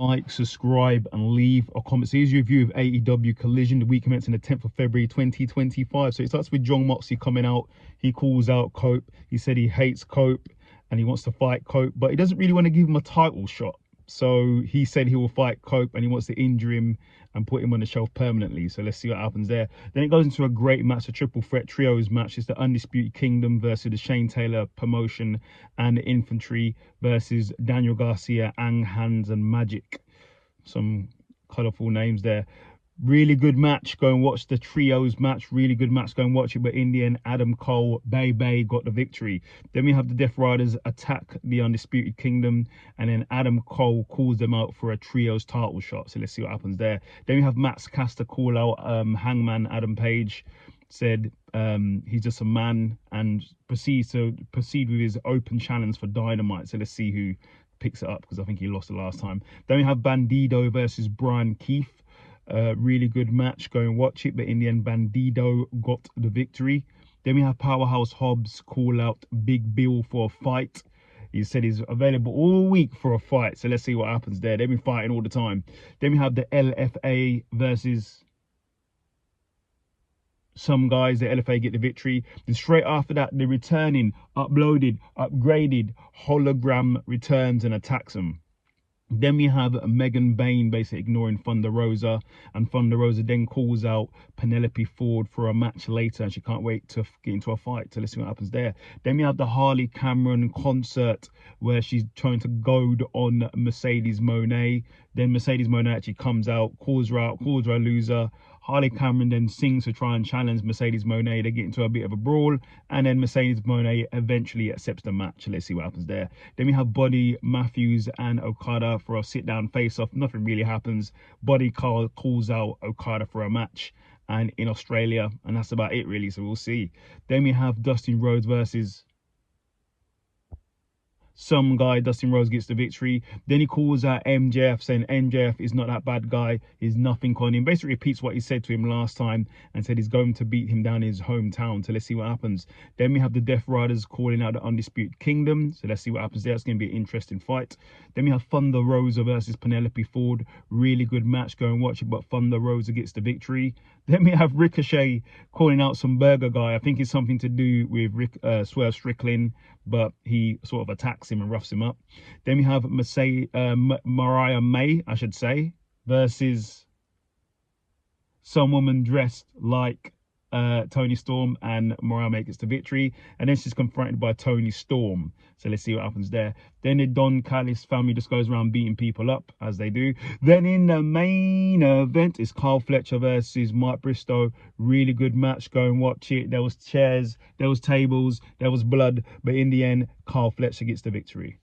Like, subscribe, and leave a comment. So here's your review of AEW Collision, the week commencing the 10th of February 2025. So it starts with Jon Moxley coming out. He calls out Cope. He said he hates Cope and he wants to fight Cope, but he doesn't really want to give him a title shot. So he said he will fight Cope and he wants to injure him and put him on the shelf permanently. So let's see what happens there. Then it goes into a great match, a triple threat trios match. It's the Undisputed Kingdom versus the Shane Taylor promotion and the Infantry versus Daniel Garcia, Ang, Hands, and Magic. Some colourful names there. Really good match. Go and watch the trios match. Really good match. Go and watch it. But in the end, Adam Cole, Bay got the victory. Then we have the Death Riders attack the Undisputed Kingdom. And then Adam Cole calls them out for a trios title shot. So let's see what happens there. Then we have Max Caster call out Hangman Adam Page. Said he's just a man and proceed with his open challenge for Dynamite. So let's see who picks it up, because I think he lost the last time. Then we have Bandido versus Brian Keith. Really good match. Go and watch it. But in the end, Bandido got the victory. Then we have Powerhouse Hobbs call out Big Bill for a fight. He said he's available all week for a fight. So let's see what happens there. They've been fighting all the time. Then we have the LFA versus some guys. The LFA get the victory. Then straight after that, the returning, uploaded, upgraded hologram returns and attacks them. Then we have Megan Bain basically ignoring Thunder Rosa, and Thunder Rosa then calls out Penelope Ford for a match later, and she can't wait to get into a fight. So let's see what happens there. Then we have the Harley Cameron concert where she's trying to goad on Mercedes Moné. Then Mercedes Moné actually comes out, calls her a loser. Harley Cameron then sings to try and challenge Mercedes Moné. They get into a bit of a brawl, and then Mercedes Moné eventually accepts the match. Let's see what happens there. Then we have Buddy Matthews and Okada for a sit-down face-off. Nothing really happens. Buddy calls out Okada for a match and in Australia, and that's about it really, so we'll see. Then we have Dustin Rhodes versus some guy. Dustin Rhodes gets the victory. Then he calls out MJF, saying MJF is not that bad guy, he's nothing on him. Basically repeats what he said to him last time and said he's going to beat him down in his hometown. So let's see what happens. Then we have the Death Riders calling out the Undisputed Kingdom. So let's see what happens there. It's going to be an interesting fight. Then we have Thunder Rosa versus Penelope Ford. Really good match. Go and watch it, but Thunder Rosa gets the victory. Then we have Ricochet calling out some burger guy. I think it's something to do with Swerve Strickland, but he sort of attacks him and roughs him up. Then we have Mariah May, I should say, versus some woman dressed like Tony Storm, and Mariah May gets the victory. And then she's confronted by Tony Storm. So let's see what happens there. Then the Don Callis family just goes around beating people up, as they do. Then in the main event is Carl Fletcher versus Mike Bristow. Really good match. Go and watch it. There was chairs, there was tables, there was blood, but in the end, Carl Fletcher gets the victory.